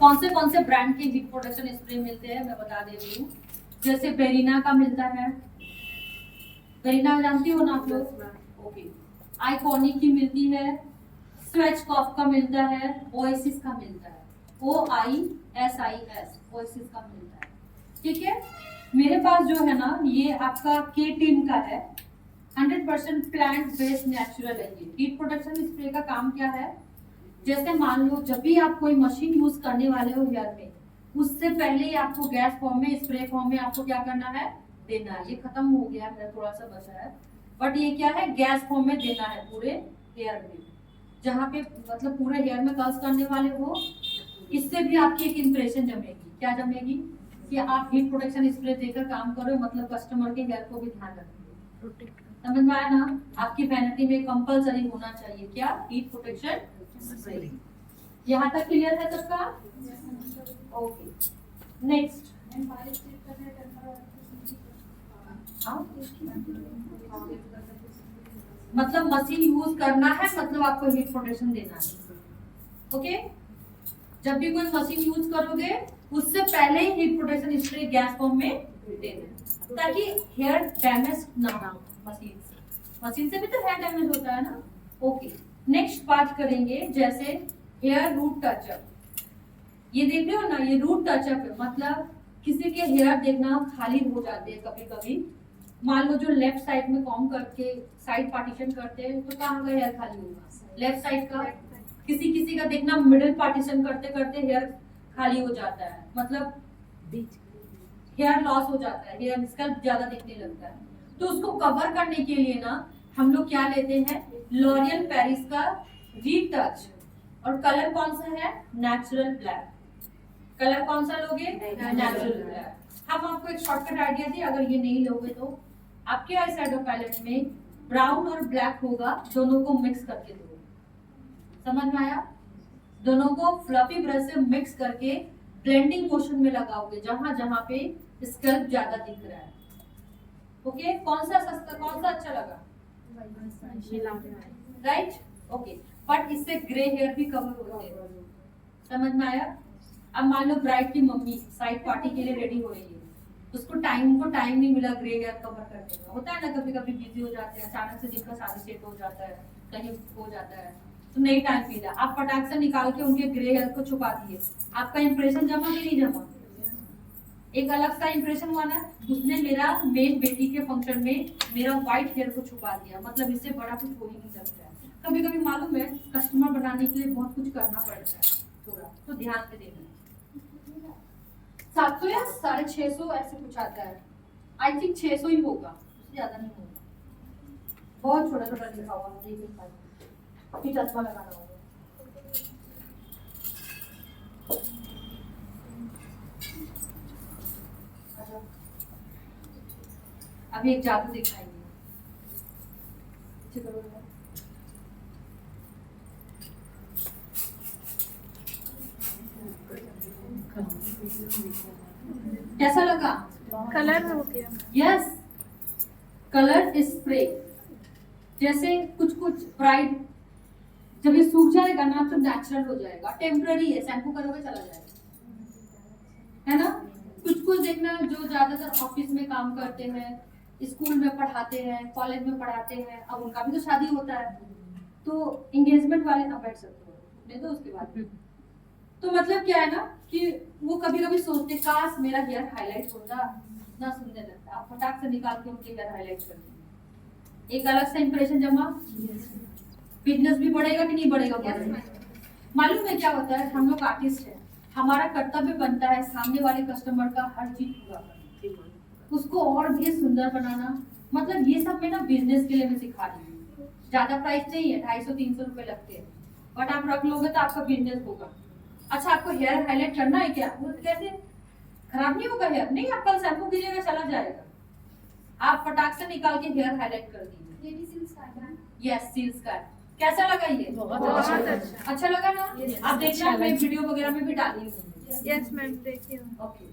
कौन से ब्रांड के हीट प्रोटेक्शन स्प्रे मिलते हैं मैं बता दे रही हूँ। जैसे बेरिना का मिलता है, बेरिना जानती हो ना आप लोग? ओके। आइकॉनिक की मिलती है, स्वेचकॉफ का मिलता है, ओएसिस का मिलता है, OISIS ओएसिस का मिलता है। ठीक है, मेरे पास जो है ना ये आपका के टीम का है, 100% प्लांट बेस्ड नेचुरल है। ये हीट प्रोटेक्शन स्प्रे का काम क्या है, जैसे मान लो जब भी आप कोई मशीन यूज करने वाले हो हेयर में, उससे पहले ही आपको गैस फॉर्म में, स्प्रे फॉर्म में आपको क्या करना है, देना है। ये खत्म हो गया है, थोड़ा सा बचा है, बट ये क्या है, गैस फॉर्म में देना है पूरे हेयर में, जहाँ पे मतलब पूरे हेयर में कर्ल्स करने वाले हो। इससे भी आपकी एक इंप्रेशन जमेगी। क्या जमेगी कि आप हीट प्रोटेक्शन स्प्रे देकर काम करो, मतलब कस्टमर के हेयर को भी ध्यान रखेंगे। समझ में आया ना? आपकी वैनिटी में कंपलसरी होना चाहिए क्या, हीट प्रोटेक्शन स्प्रे। यहाँ तक क्लियर है सबका? Okay, next. मतलब मशीन यूज करना है, मतलब आपको हीट प्रोटेक्शन देना है। ओके, जब भी कोई मशीन यूज करोगे उससे पहले ही heat protection spray gas form में देना, ताकि हेयर डैमेज ना हो मशीन से। मशीन से भी तो हेयर डैमेज होता है ना। ओके, नेक्स्ट बात करेंगे जैसे हेयर रूट टचअप। ये देख रहे हो ना, ये रूट टचअप है, मतलब किसी के हेयर देखना खाली हो जाते हैं कभी कभी। मान लो जो लेफ्ट साइड में कॉम्ब करके साइड पार्टीशन करते हैं, तो कहाँ का हेयर खाली होगा, लेफ्ट साइड का। किसी किसी का देखना मिडिल पार्टीशन करते करते हेयर खाली हो जाता है, मतलब हेयर लॉस हो जाता है, हेयर स्कल्प ज्यादा दिखने लगता है। तो उसको कवर करने के लिए ना हम लोग क्या लेते हैं, लॉरियल पेरिस का रीटच। और कलर कौन सा है, नेचुरल ब्लैक। कलर कौन सा लोगे, नेचुरल ब्लैक। हम आपको एक शॉर्टकट आइडिया दिए, अगर ये नहीं लोगे तो आपके आई शैडो पैलेट में ब्राउन और ब्लैक होगा, दोनों को मिक्स करके दो। समझ में आया? दोनों को फ्लफी ब्रश से मिक्स करके ब्लेंडिंग मोशन में लगाओगे, जहां जहां पे स्कल्प ज्यादा दिख रहा है। ओके, कौन सा सस्ता, कौन सा अच्छा लगा, राइट? ओके, बट इससे ग्रे हेयर भी कवर होते हैं। समझ में आया? अब मान लो ब्राइड की मम्मी साइड पार्टी के लिए रेडी हो रही है, उसको टाइम नहीं मिला ग्रे हेयर कवर करने का। होता है ना, कभी कभी बिजी हो जाते हैं, अचानक से जिनका शादी सेट हो जाता है, कहीं हो जाता है, तो नहीं टाइम मिला, आप फटाक से निकाल के उनके ग्रे हेयर को छुपा दिए। आपका इंप्रेशन जमा कि नहीं जमा? एक अलग सा इंप्रेशन हुआ ना, उसने मेरा मेन बेटी के फंक्शन में मेरा व्हाइट हेयर को छुपा दिया, मतलब इससे बड़ा कुछ हो ही नहीं सकता है। कभी कभी मालूम है, कस्टमर बनाने के लिए बहुत कुछ करना पड़ता है थोड़ा, तो ध्यान से देना। 700 या 650 ऐसे कुछ आता है, आई थिंक 600 ही होगा, उससे ज्यादा नहीं होगा। बहुत छोटा छोटा लिखा हुआ, अभी चश्मा लगाना होगा। अभी एक जादू दिखाएंगे। कैसा लगा? कलर हो गया। Yes, colour spray. जैसे कुछ ब्राइट जब ये सूख जाएगा ना तो नेचुरल हो जाएगा, टेम्पररी है, शैम्पू करोगे चला जाएगा, है ना? कुछ देखना जो ज्यादातर ऑफिस में काम करते हैं, स्कूल में पढ़ाते हैं, कॉलेज में पढ़ाते हैं, अब उनका भी तो शादी होता है, तो एंगेजमेंट वाले ना बैठ सकते हो, नहीं तो उसके बाद तो मतलब क्या है ना कि वो कभी कभी सोचते काश मेरा हेयर हाईलाइट होता, ना सुंदर लगता, आप फटाक से निकाल के उनके हेयर हाईलाइट कर देंगे, एक अलग सा इंप्रेशन जमा। बिजनेस भी बढ़ेगा कि नहीं बढ़ेगा? मालूम है क्या होता है, हम लोग आर्टिस्ट हैं, हमारा कर्तव्य बनता है सामने वाले कस्टमर का हर चीज पूरा करना, उसको और भी सुंदर बनाना। मतलब ये सब मैं ना बिजनेस के लिए मैं सिखा रही हूँ, ज्यादा प्राइस नहीं है, 250-300 रुपए लगते हैं, बट आप रख लोगे तो आपका बिजनेस होगा। अच्छा, आपको हेयर हाईलाइट करना है क्या? वो कैसे खराब नहीं होगा हेयर? नहीं, आप कल शैम्पू कीजिएगा चला जाएगा, आप फटाक से निकाल के हेयर हाईलाइट कर दीजिए। यस, सील्स का। कैसा लगा ये? बहुत अच्छा लगा ना? आप देखना, मैं वीडियो वगैरह में भी डाली हूँ। यस मैम, देखिए। ओके,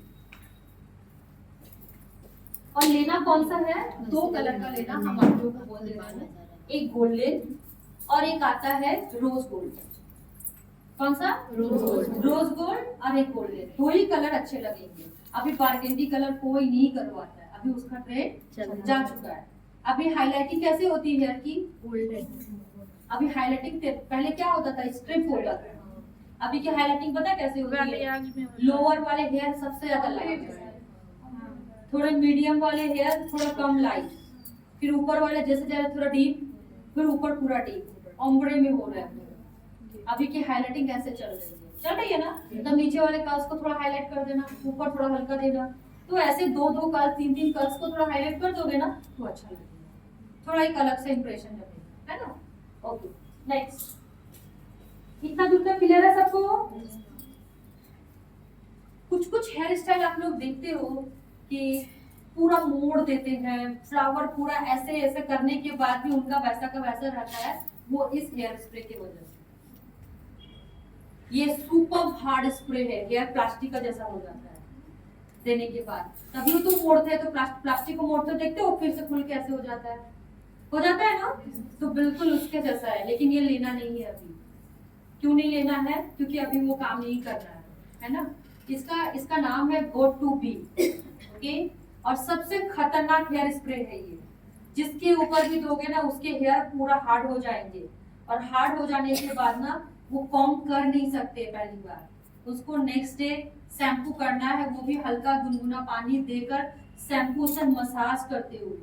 और लेना कौन सा है? 2 कलर का लेना, हम आप लोगों को बोल दे रहे हैं, एक गोल्डन और एक आता है रोज गोल्ड। कौन सा? रोज गोल्ड और एक गोल्डन, दो ही कलर अच्छे लगेंगे। अभी बारगेंडी कलर कोई नहीं करवाता है, अभी उसका ट्रेंड जा चुका है। अभी हाईलाइटिंग कैसे होती है हेयर की? अभी हाईलाइटिंग पहले क्या होता था? स्ट्रिप होता था। अभी की हाईलाइटिंग पता है कैसे होती है? लोअर वाले हेयर सबसे ज्यादा लाइट, थोड़े मीडियम वाले हेयर थोड़ा कम लाइट, फिर ऊपर वाले जैसे जैसे थोड़ा डीप, फिर ऊपर पूरा डीप ओम्ब्रे में हो रहा है। अभी की हाईलाइटिंग कैसे चल रही है ना? तो नीचे वाले कर्ल्स को थोड़ा हाईलाइट कर देना, ऊपर थोड़ा हल्का देना, तो ऐसे दो दो कर्ल्स, तीन तीन कर्ल्स को थोड़ा हाईलाइट कर दोगे ना तो अच्छा लगेगा, थोड़ा एक अलग से इंप्रेशन लगेगा, है ना? Okay, next. इतना दूर तक क्लियर है सबको? कुछ कुछ हेयर स्टाइल आप लोग देखते हो कि पूरा मोड़ देते हैं, फ्लावर पूरा ऐसे ऐसे करने के बाद भी उनका वैसा का वैसा रहता है, वो इस हेयर स्प्रे की वजह से। ये सुपर हार्ड स्प्रे है, हेयर प्लास्टिक का जैसा हो जाता है देने के बाद, तभी तो मोड़ते हैं, तो प्लास्टिक को मोड़ते देखते हो फिर से खुल के ऐसे हो जाता है ना? तो बिल्कुल उसके जैसा है, लेकिन ये लेना नहीं है अभी। क्यों नहीं लेना है? क्योंकि अभी वो काम नहीं कर रहा है ना? इसका नाम है गोट टू बी, ओके? और सबसे खतरनाक हेयर स्प्रे है ये, जिसके ऊपर भी दोगे ना उसके हेयर पूरा हार्ड हो जाएंगे, और हार्ड हो जाने के बाद ना वो कॉम्ब कर नहीं सकते पहली बार, उसको नेक्स्ट डे शैम्पू करना है, वो भी हल्का गुनगुना पानी देकर शैम्पू से मसाज करते हुए।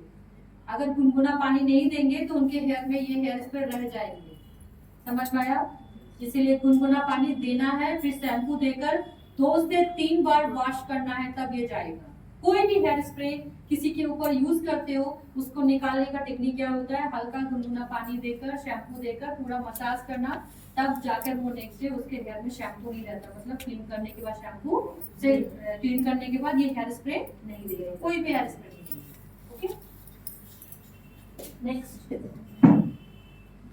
अगर गुनगुना पानी नहीं देंगे तो उनके हेयर में ये हेयर स्प्रे रह जाएंगे, समझ में आया? इसीलिए गुनगुना पानी देना है, फिर शैम्पू देकर 2 से 3 बार वॉश करना है, तब ये जाएगा। कोई भी हेयर स्प्रे किसी के ऊपर यूज करते हो, उसको निकालने का टेक्निक क्या होता है? हल्का गुनगुना पानी देकर, शैम्पू देकर पूरा मसाज करना, तब जाकर वो नेक्स्ट डे उसके हेयर में शैम्पू नहीं रहता, मतलब क्लीन करने के बाद शैम्पू से क्लीन करने के बाद ये हेयर स्प्रे नहीं देगा, कोई भी हेयर स्प्रे नहीं देगा। Okay, next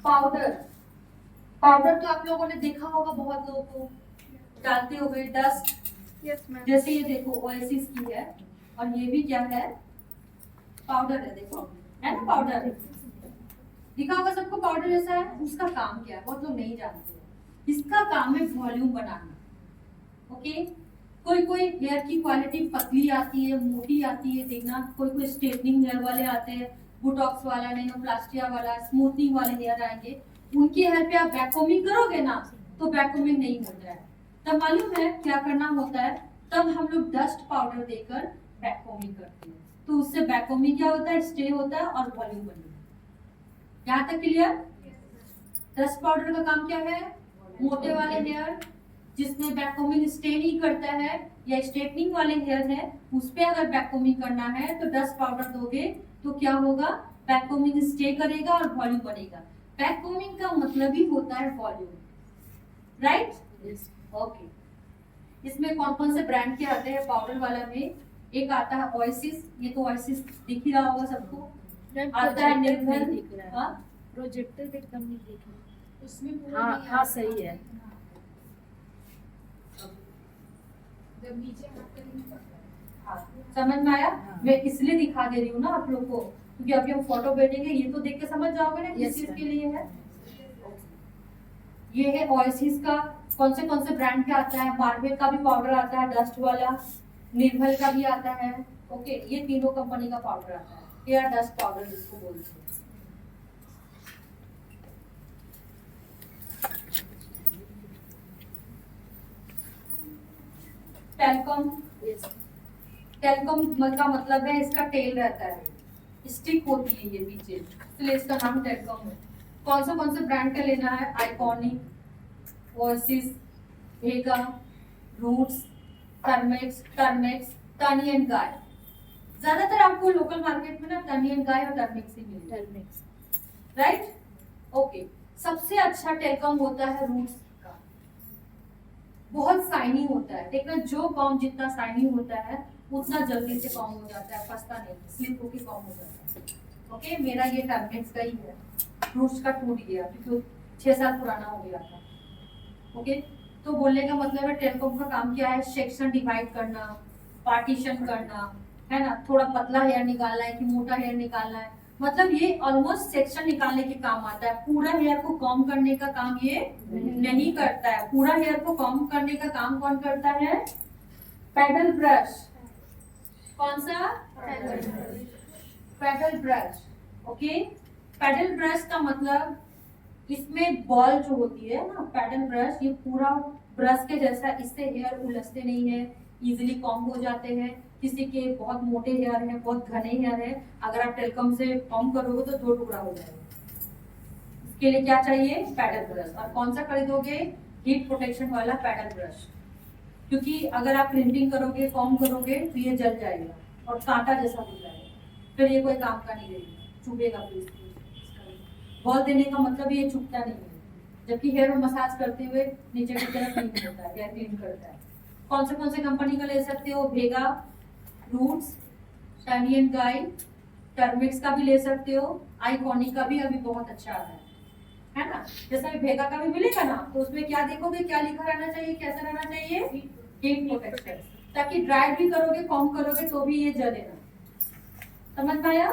powder. पाउडर तो आप लोगों ने देखा होगा, बहुत लोग को डालते हो गए डस्ट। Yes ma'am. जैसे ये देखो ओएसिस की है, और ये भी क्या है? पाउडर है, देखो है ना पाउडर, दिखा होगा सबको पाउडर जैसा है। उसका काम क्या है बहुत लोग नहीं जानते। इसका काम है वॉल्यूम बनाना, ओके? कोई कोई हेयर की क्वालिटी पतली आती है, मोटी आती है, देखना कोई कोई स्ट्रेटनिंग हेयर वाले आते हैं, बोटॉक्स वाला, नैनोप्लास्टिया वाला, स्मूथनिंग वाले हेयर आएंगे, उनके हेयर पे आप बैककोमिंग करोगे ना तो बैककोमिंग नहीं होता है। तब मालूम है क्या करना होता है? तब हम लोग डस्ट पाउडर देकर बैककोमिंग करते हैं, तो उससे बैककोमिंग क्या होता है? स्टे होता है और वॉल्यूम बनता है। यहाँ तक क्लियर? डस्ट पाउडर का काम क्या है? मोटे वाले हेयर जिसमें बैककोमिंग स्टे नहीं करता है, या स्ट्रेटनिंग वाले हेयर है, उस पे अगर बैककोमिंग करना है तो डस्ट पाउडर दोगे तो क्या होगा? बैककोमिंग स्टे करेगा और वॉल्यूम बनेगा। बैककोमिंग का मतलब ही होता है वॉल्यूम, राइट? ओके। इसमें कौन कौन से ब्रांड के आते हैं पाउडर वाला में? एक आता है ओएसिस, ये तो ओएसिस दिख ही रहा होगा सबको। आता है निर्मल, हाँ प्रोजेक्टर पे कम नहीं दिख रहा उसमें पूरा हाँ नहीं हाँ आता। सही है। जब नीचे हाथ करेंगे तब पड़ेगा। हाँ, समझ में आया? हाँ। मैं इसलिए दिखा दे रही हूँ ना आप लोग को, क्योंकि अभी हम फोटो भेजेंगे, ये तो देख के समझ जाओगे ना किस Yes, चीज ma'am. के लिए है। ये है ओएसिस का। कौन से ब्रांड का आता है? मार्वेल का भी पाउडर आता है डस्ट वाला, निर्मल का भी आता है, ओके? ये तीनों कंपनी का पाउडर आता है, हेयर डस्ट पाउडर जिसको बोलते हैं। टेलकॉम, टेलकॉम का मतलब है इसका टेल रहता है, स्टिक होती है ये पीछे, इसलिए इसका नाम टेलकॉम है। कौन से ब्रांड का लेना है? आइकॉनिक, ओएसिस, वेगा, रूट्स, टर्मेक्स, टर्नी एंड गाय। ज्यादातर आपको लोकल मार्केट में ना टर्नी एंड गाय और टर्मेक्स ही मिलेगा, टर्मेक्स राइट? ओके। सबसे अच्छा टेलकॉम होता है रूट्स का, बहुत शाइनी होता है, देखना जो कॉम जितना शाइनी होता है उतना जल्दी से कॉम हो जाता है, फंसता नहीं, स्लिप होके कॉम हो जाता है। ओके, मेरा ये टर्मेक्स का ही है, रूट्स का टूट गया क्योंकि 6 साल पुराना हो गया था। ओके, तो बोलने का मतलब है टेलकॉम का काम क्या है? सेक्शन डिवाइड करना, पार्टीशन करना, है ना? थोड़ा पतला हेयर निकालना है कि मोटा हेयर निकालना है, मतलब ये ऑलमोस्ट सेक्शन निकालने के काम आता है, पूरा हेयर को कॉम्ब करने का काम ये नहीं करता है। पूरा हेयर को कॉम्ब करने का काम कौन करता है? Paddle brush. कौन सा? Paddle brush. Okay, paddle brush का मतलब इसमें बॉल जो होती है ना, पैडल ब्रश, ये पूरा ब्रश के जैसा, इससे हेयर उलझते नहीं है, इजीली कॉम्ब हो जाते हैं। किसी के बहुत मोटे हेयर है, बहुत घने हेयर है, अगर आप टेलकम से कॉम्ब करोगे तो 2 टुकड़ा हो जाएगा। इसके लिए क्या चाहिए? Paddle brush. और कौन सा खरीदोगे? हीट प्रोटेक्शन वाला पैडल ब्रश, क्योंकि अगर आप प्रिंटिंग करोगे, कॉम्ब करोगे तो ये जल जाएगा और कांटा जैसा हो जाएगा, फिर ये कोई काम का नहीं रहेगा, चुभेगा। बॉल देने का मतलब ये चुभता नहीं है, जबकि हेयर में मसाज करते हुए नीचे की तरफ क्लीन होता है, हेयर क्लीन करता है। कौन से कंपनी का ले सकते हो? वेगा, रूट्स, टर्नी एंड गाई, टर्मिक्स का भी ले सकते हो, आइकॉनिक का भी अभी बहुत अच्छा आ रहा है ना। जैसे वेगा का भी मिलेगा ना, तो उसमें क्या देखोगे, क्या लिखा रहना चाहिए, कैसा रहना चाहिए? हीट प्रोटेक्शन, ताकि ड्राई भी करोगे, कॉम्ब करोगे तो भी ये जले ना। समझ में आया?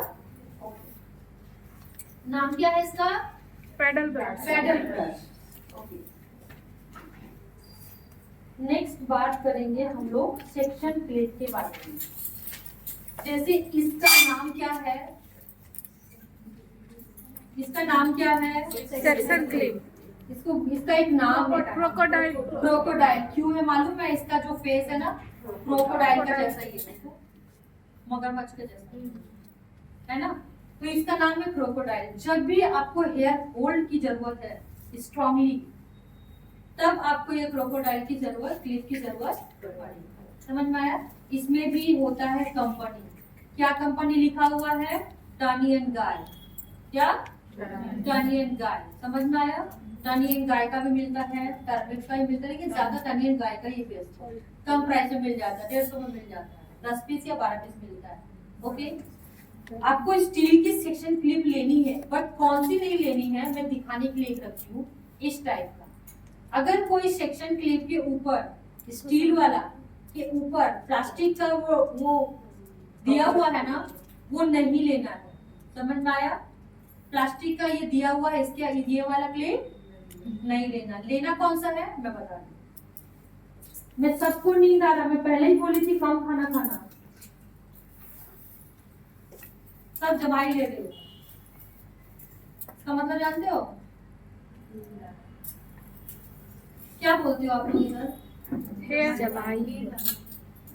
नाम क्या है इसका? Paddle brush. Paddle brush. Okay, next बात करेंगे हम लोग सेक्शन प्लेट के बारे में। जैसे इसका नाम क्या है? इसका नाम क्या है? Section clip. इसका एक नाम है, क्रोकोडाइल। क्रोकोडाइल। क्यों है मालूम है? इसका जो फेस है ना, क्रोकोडाइल का जैसा ही है, मगरमच्छ के जैसा है ना, तो इसका नाम है क्रोकोडाइल। जब भी आपको हेयर होल्ड की जरूरत है स्ट्रांगली, तब आपको ये क्रोकोडाइल की जरूरत, क्लिप की जरूरत पड़ेगी। समझ में आया? इसमें भी होता है कंपनी। क्या कंपनी लिखा हुआ है? टर्नी एंड गाय। क्या? टर्नी एंड गाय। समझ में आया? टर्नी एंड गाय का भी मिलता है, टर्मिक्स का भी मिलता है, लेकिन ज्यादा टर्नी एंड गाय का ही बेस्ट है। कम प्राइस में मिल जाता है, 150 में मिल जाता है, 10 पीस या 12 पीस मिलता है। ओके, आपको स्टील की सेक्शन क्लिप लेनी है, बट कौन सी नहीं लेनी है मैं दिखाने के लिए रखी हूँ, इस टाइप का। अगर कोई सेक्शन क्लिप के ऊपर, स्टील वाला के ऊपर प्लास्टिक का वो दिया हुआ है ना, वो नहीं लेना है। समझ में आया? प्लास्टिक का ये दिया हुआ है, इसके ये वाला क्लिप नहीं लेना। लेना कौन सा है मैं बता दूं। मैं सबको नींद आ रहा, मैं पहले ही बोली थी कम खाना खाना, सब जमाई ले रहे हो। इसका मतलब जानते हो क्या बोलते हो आप लोग इधर? हेयर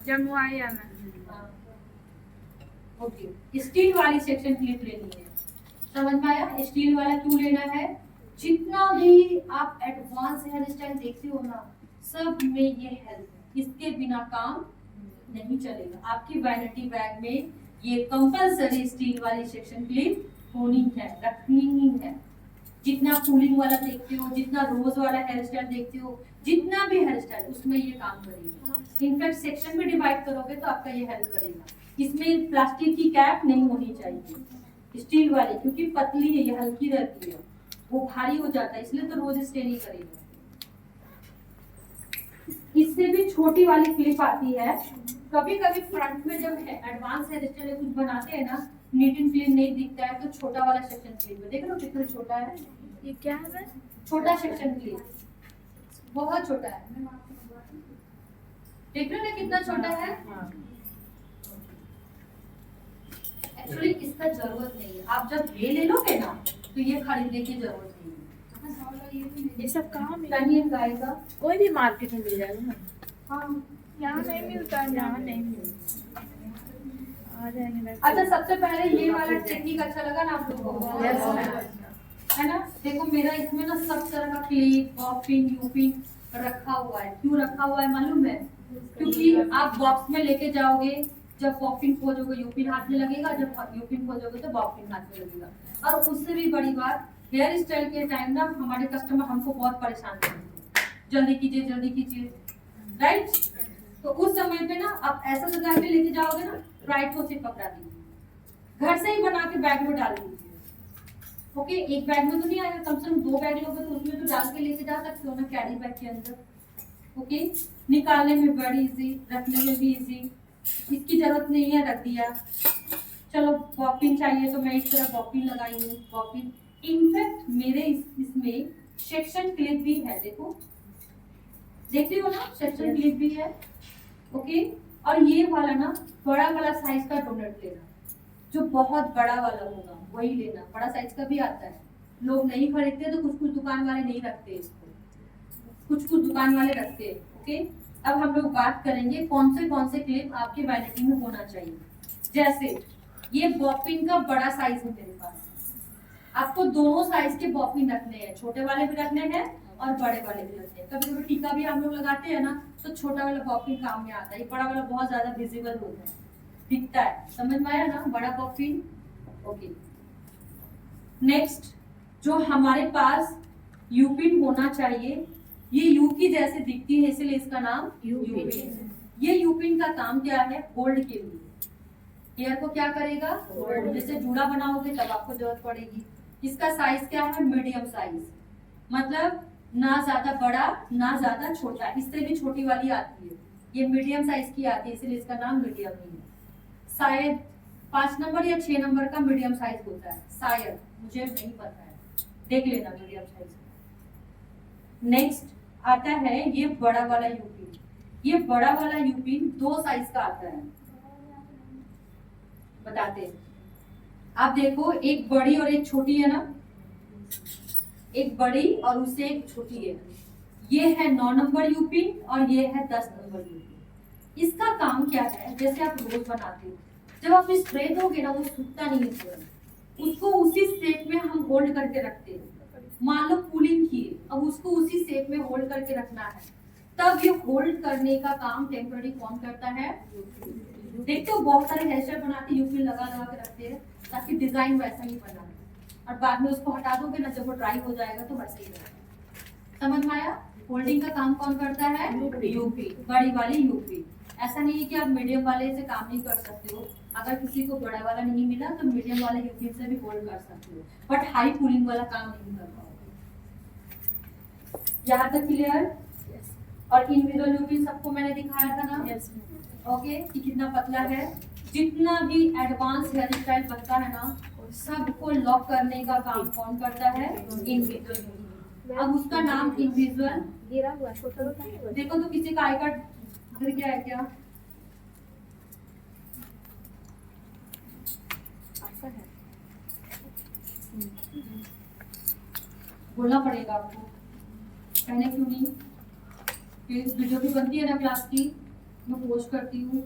जमुआई आना। ओके, स्टील वाली सेक्शन क्लिप लेनी है। समझ में आया? स्टील वाला क्यों लेना है? जितना भी आप एडवांस हेयर स्टाइल देखते हो ना, सब में ये हेल्प है, इसके बिना काम नहीं चलेगा। आपकी वैनिटी बैग में ये कंपलसरी स्टील वाली सेक्शन क्लिप होनी है, रखनी ही है। जितना कूलिंग वाला देखते हो, जितना रोज वाला हेयर स्टाइल देखते हो, जितना भी हेयर स्टाइल, उसमें ये काम करेगा। इनफैक्ट सेक्शन में डिवाइड करोगे तो आपका ये हेल्प करेगा। इसमें प्लास्टिक की कैप नहीं होनी चाहिए, स्टील वाली, क्योंकि पतली है, ये हल्की रहती है, वो भारी हो जाता है, इसलिए तो रोज स्टे नहीं करेगा। इससे भी छोटी वाली क्लिप आती है। कभी कभी फ्रंट में जब एडवांस हेयर स्टाइल कुछ बनाते हैं ना, नीट एंड क्लीन नहीं दिखता है, तो छोटा वाला सेक्शन क्लिप है। देख लो कितना छोटा है, ये क्या है? छोटा सेक्शन क्लिप, बहुत छोटा है। देख रहे हो ना कितना छोटा है। एक्चुअली इसका जरूरत नहीं है, आप जब ये ले लोगे ना तो ये खरीदने की जरूरत नहीं है। ये सब कहाँ मिलेगा? टर्नी एंड गाय का कोई भी मार्केट में मिल जाएगा ना। हाँ, यहाँ नहीं मिलता है। यहाँ नहीं मिलता, आ जाएंगे ना। अच्छा सबसे पहले ये वाला टेक्निक अच्छा लगा ना आप लोगों को? है ना? देखो मेरा इसमें ना सब तरह का क्लिप, बॉपिन, यूपिन रखा हुआ है। क्यों रखा हुआ है मालूम है? क्योंकि आप बॉक्स में लेके जाओगे, जब बॉपिन खोजोगे यूपिन हाथ में लगेगा, जब यूपिन खोजोगे तो बॉपिन हाथ में लगेगा। और उससे भी बड़ी बात, हेयर स्टाइल के टाइम ना हमारे कस्टमर हमको बहुत परेशान करते हैं, जल्दी कीजिए जल्दी कीजिए, राइट? तो उस समय पे ना आप ऐसा लगा के लेके जाओगे ना, राइट को सिर्फ पकड़ा दीजिए, घर से ही बना के बैग में डाल दीजिए। ओके, एक बैग में तो नहीं आएगा, कम से कम 2 बैग लोगे तो उसमें तो डाल के लेके जा सकते हो ना, कैरी बैग के अंदर। ओके, निकालने में बड़ी इजी, रखने में भी इजी, इसकी जरूरत नहीं है, रख दिया। चलो बॉपिन चाहिए तो मैं इस तरह बॉपिन लगाई हूँ, बॉपिन। इनफैक्ट मेरे इसमें सेक्शन क्लिप भी है, देखो देख रही हो ना, सेक्शन क्लिप भी है। ओके, और ये वाला ना बड़ा वाला साइज का डोनट लेना, जो बहुत बड़ा वाला होगा वही लेना। बड़ा साइज का भी आता है, लोग नहीं खरीदते तो कुछ कुछ दुकान वाले नहीं रखते इसको, कुछ कुछ दुकान वाले रखते हैं। ओके, अब हम लोग बात करेंगे कौन से क्लिप आपके वैनिटी में होना चाहिए। जैसे ये बॉपिन का बड़ा साइज है मेरे पास, आपको दोनों साइज के बॉपिन रखने हैं, छोटे वाले भी रखने हैं और बड़े वाले भी रखने हैं। कभी कभी टीका भी हम लोग लगाते हैं ना, तो छोटा वाला बॉपिन काम में आता है, ये बड़ा वाला बहुत ज्यादा विजिबल होता है, दिखता है। समझ में आया ना, बड़ा बॉपिन। ओके, नेक्स्ट जो हमारे पास यूपिन होना चाहिए, ये यू की जैसे दिखती है इसलिए इसका नाम यूपिन है। ये यूपिन का काम क्या है, होल्ड के लिए। हेयर को क्या करेगा, जैसे जूड़ा बनाओगे तब आपको जरूरत पड़ेगी। इसका साइज क्या है, मीडियम साइज, मतलब ना ज्यादा बड़ा ना ज्यादा छोटा, इससे भी छोटी वाली आती है, ये मीडियम साइज की आती है इसलिए इसका नाम मीडियम ही है। शायद 5 नंबर या 6 नंबर का मीडियम साइज होता है, शायद, मुझे नहीं पता है, देख लेना मीडियम साइज। नेक्स्ट आता है ये बड़ा वाला यूपिन। ये बड़ा वाला यूपिन 2 साइज का आता है, बताते हैं। आप देखो, एक बड़ी और एक छोटी है ना, एक बड़ी और उससे एक छोटी है। ये है 9 नंबर यूपिन और ये है 10 नंबर यूपिन। इसका काम क्या है, जैसे आप रोज बनाते हो, जब आप स्प्रे दोगे ना वो सूखता नहीं है तुरंत, उसको उसी शेप में हम होल्ड करके रखते हैं। मान लो कूलिंग किए, अब उसको उसी शेप में होल्ड करके रखना है, तब ये होल्ड करने का काम टेम्पररी कौन करता है, देखते हो बहुत सारे हेयर स्टाइल बनाते यूपिन लगा लगा के रखते हैं ताकि डिजाइन वैसा ही बना है, और बाद में उसको हटा दोगे ना, जब वो ड्राई हो जाएगा तो वैसे ही रहेगा। समझ में आया, होल्डिंग का काम कौन करता है, यूपी, बड़ी वाली यूपी। ऐसा नहीं है कि आप मीडियम वाले से काम नहीं कर सकते हो, अगर किसी को बड़ा वाला नहीं मिला तो मीडियम वाले यूपी से भी होल्ड कर सकते हो, बट हाई कूलिंग वाला काम नहीं कर पाओगे। यहाँ तक क्लियर। और इंडिविजुअल यूपी सबको मैंने दिखाया था ना, ओके, कि कितना पतला है। जितना भी एडवांस हेयर स्टाइल बनता है ना, सबको लॉक करने का काम कौन करता है, इंडिविजुअल। अब उसका नाम इंडिविजुअल गिरा हुआ छोटा होता है। देखो तो किसी का आई कार्ड गिर गया है क्या, ऐसा है। बोलना पड़ेगा आपको, कहने क्यों नहीं। फिर वीडियो भी बनती है ना क्लास की, मैं पोस्ट करती हूँ,